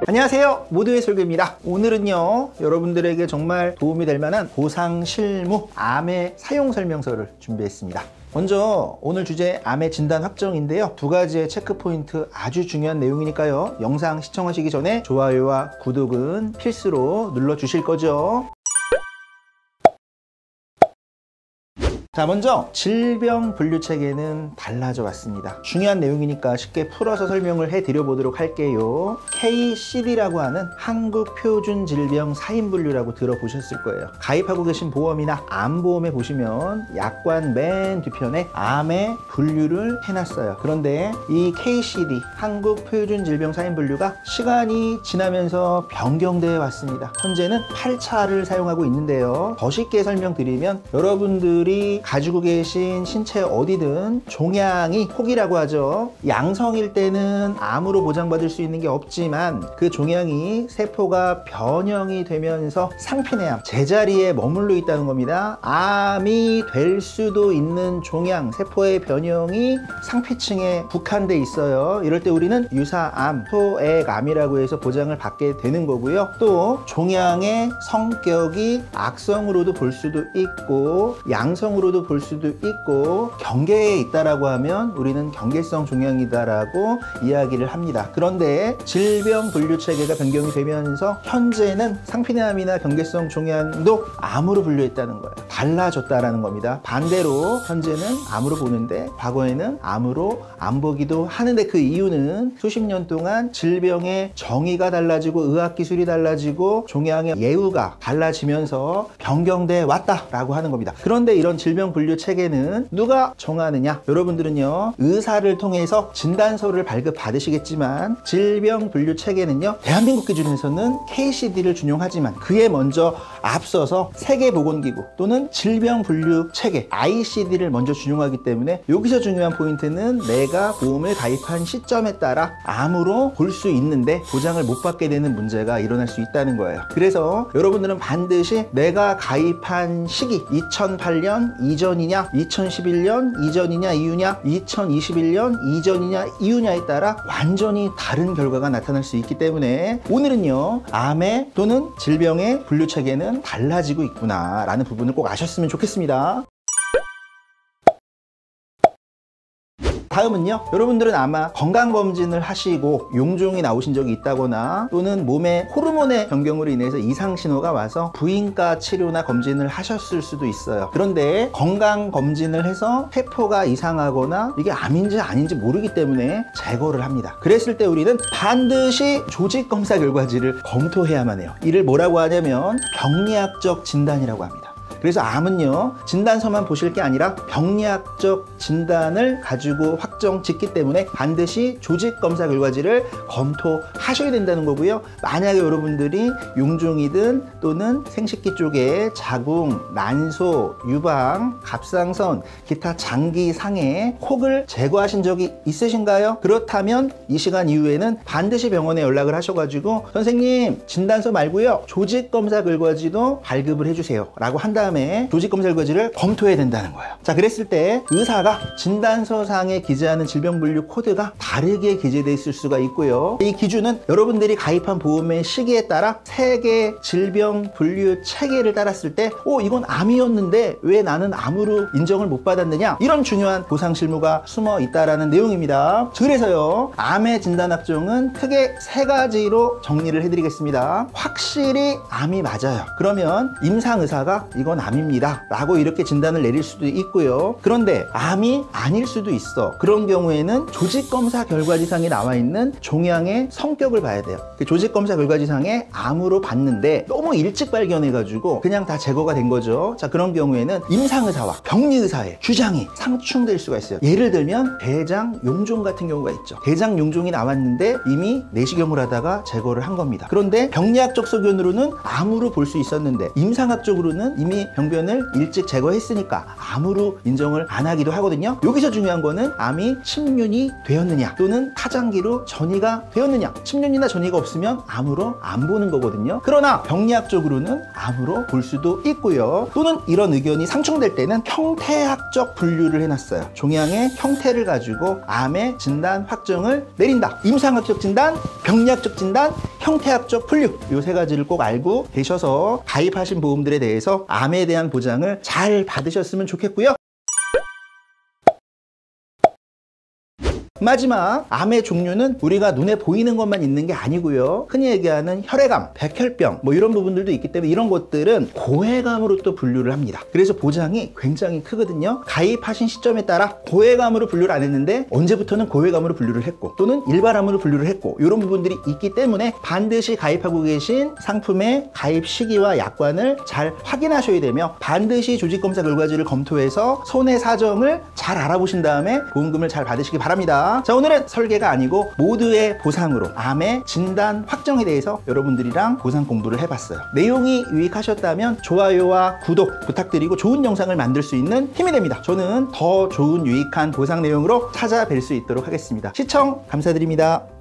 안녕하세요, 모두의 설교입니다. 오늘은요, 여러분들에게 정말 도움이 될 만한 보상 실무 암의 사용 설명서를 준비했습니다. 먼저 오늘 주제 암의 진단 확정인데요, 두 가지의 체크 포인트 아주 중요한 내용이니까요, 영상 시청하시기 전에 좋아요와 구독은 필수로 눌러 주실 거죠. 자, 먼저 질병 분류 체계는 달라져 왔습니다. 중요한 내용이니까 쉽게 풀어서 설명을 해드려 보도록 할게요. KCD라고 하는 한국표준질병 사인분류라고 들어보셨을 거예요. 가입하고 계신 보험이나 암보험에 보시면 약관 맨 뒤편에 암의 분류를 해놨어요. 그런데 이 KCD 한국표준질병 사인분류가 시간이 지나면서 변경되어 왔습니다. 현재는 8차를 사용하고 있는데요, 더 쉽게 설명드리면 여러분들이 가지고 계신 신체 어디든 종양이 혹이라고 하죠. 양성일 때는 암으로 보장받을 수 있는 게 없지만 그 종양이 세포가 변형이 되면서 상피내암, 제자리에 머물러 있다는 겁니다. 암이 될 수도 있는 종양, 세포의 변형이 상피층에 국한돼 있어요. 이럴 때 우리는 유사암, 소액암이라고 해서 보장을 받게 되는 거고요. 또 종양의 성격이 악성으로도 볼 수도 있고 양성으로도 볼 수도 있고 경계에 있다라고 하면 우리는 경계성 종양이다라고 이야기를 합니다. 그런데 질병 분류 체계가 변경이 되면서 현재는 상피내암이나 경계성 종양도 암으로 분류했다는 거예요. 달라졌다라는 겁니다. 반대로 현재는 암으로 보는데 과거에는 암으로 안 보기도 하는데, 그 이유는 수십 년 동안 질병의 정의가 달라지고 의학기술이 달라지고 종양의 예후가 달라지면서 변경돼 왔다라고 하는 겁니다. 그런데 이런 질병 분류 체계는 누가 정하느냐? 여러분들은요, 의사를 통해서 진단서를 발급받으시겠지만 질병 분류 체계는요, 대한민국 기준에서는 KCD를 준용하지만 그에 먼저 앞서서 세계보건기구 또는 질병 분류 체계 ICD를 먼저 준용하기 때문에 여기서 중요한 포인트는 내가 보험을 가입한 시점에 따라 암으로 볼 수 있는데 보장을 못 받게 되는 문제가 일어날 수 있다는 거예요. 그래서 여러분들은 반드시 내가 가입한 시기 2008년 이전이냐 2011년 이전이냐 이후냐 2021년 이전이냐 이후냐에 따라 완전히 다른 결과가 나타날 수 있기 때문에 오늘은요, 암의 또는 질병의 분류 체계는 달라지고 있구나 라는 부분을 꼭 아셨으면 좋겠습니다. 다음은요, 여러분들은 아마 건강검진을 하시고 용종이 나오신 적이 있다거나 또는 몸의 호르몬의 변경으로 인해서 이상신호가 와서 부인과 치료나 검진을 하셨을 수도 있어요. 그런데 건강검진을 해서 세포가 이상하거나 이게 암인지 아닌지 모르기 때문에 제거를 합니다. 그랬을 때 우리는 반드시 조직검사 결과지를 검토해야만 해요. 이를 뭐라고 하냐면 병리학적 진단이라고 합니다. 그래서 암은요, 진단서만 보실 게 아니라 병리학적 진단을 가지고 확정 짓기 때문에 반드시 조직검사 결과지를 검토하셔야 된다는 거고요. 만약에 여러분들이 용종이든 또는 생식기 쪽에 자궁, 난소, 유방, 갑상선, 기타 장기 상해 혹을 제거하신 적이 있으신가요? 그렇다면 이 시간 이후에는 반드시 병원에 연락을 하셔가지고 선생님, 진단서 말고요, 조직검사 결과지도 발급을 해주세요 라고 한 다음에 조직검사 결과지를 검토해야 된다는 거예요. 자, 그랬을 때 의사가 진단서상에 기재하는 질병분류 코드가 다르게 기재되어 있을 수가 있고요. 이 기준은 여러분들이 가입한 보험의 시기에 따라 세계 질병분류 체계를 따랐을 때 이건 암이었는데 왜 나는 암으로 인정을 못 받았느냐, 이런 중요한 보상 실무가 숨어 있다라는 내용입니다. 그래서요, 암의 진단 확정은 크게 세 가지로 정리를 해드리겠습니다. 확실히 암이 맞아요. 그러면 임상의사가 이건 암입니다 라고 이렇게 진단을 내릴 수도 있고요. 그런데 암이 아닐 수도 있어. 그런 경우에는 조직검사 결과지상에 나와 있는 종양의 성격을 봐야 돼요. 그 조직검사 결과지상에 암으로 봤는데 너무 일찍 발견해가지고 그냥 다 제거가 된 거죠. 자, 그런 경우에는 임상의사와 병리의사의 주장이 상충될 수가 있어요. 예를 들면 대장 용종 같은 경우가 있죠. 대장 용종이 나왔는데 이미 내시경을 하다가 제거를 한 겁니다. 그런데 병리학적 소견으로는 암으로 볼 수 있었는데 임상학적으로는 이미 병변을 일찍 제거했으니까 암으로 인정을 안 하기도 하거든요. 거거든요. 여기서 중요한 거는 암이 침륜이 되었느냐 또는 타장기로 전이가 되었느냐. 침륜이나 전이가 없으면 암으로 안 보는 거거든요. 그러나 병리학적으로는 암으로 볼 수도 있고요. 또는 이런 의견이 상충될 때는 형태학적 분류를 해놨어요. 종양의 형태를 가지고 암의 진단 확정을 내린다. 임상학적 진단, 병리학적 진단, 형태학적 분류. 요 세 가지를 꼭 알고 계셔서 가입하신 보험들에 대해서 암에 대한 보장을 잘 받으셨으면 좋겠고요. 마지막, 암의 종류는 우리가 눈에 보이는 것만 있는 게 아니고요. 흔히 얘기하는 혈액암, 백혈병 뭐 이런 부분들도 있기 때문에 이런 것들은 고해감으로 또 분류를 합니다. 그래서 보장이 굉장히 크거든요. 가입하신 시점에 따라 고해감으로 분류를 안 했는데 언제부터는 고해감으로 분류를 했고 또는 일반암으로 분류를 했고 이런 부분들이 있기 때문에 반드시 가입하고 계신 상품의 가입 시기와 약관을 잘 확인하셔야 되며 반드시 조직검사 결과지를 검토해서 손해 사정을 잘 알아보신 다음에 보험금을 잘 받으시기 바랍니다. 자, 오늘은 설계가 아니고 모두의 보상으로 암의 진단 확정에 대해서 여러분들이랑 보상 공부를 해봤어요. 내용이 유익하셨다면 좋아요와 구독 부탁드리고 좋은 영상을 만들 수 있는 힘이 됩니다. 저는 더 좋은 유익한 보상 내용으로 찾아뵐 수 있도록 하겠습니다. 시청 감사드립니다.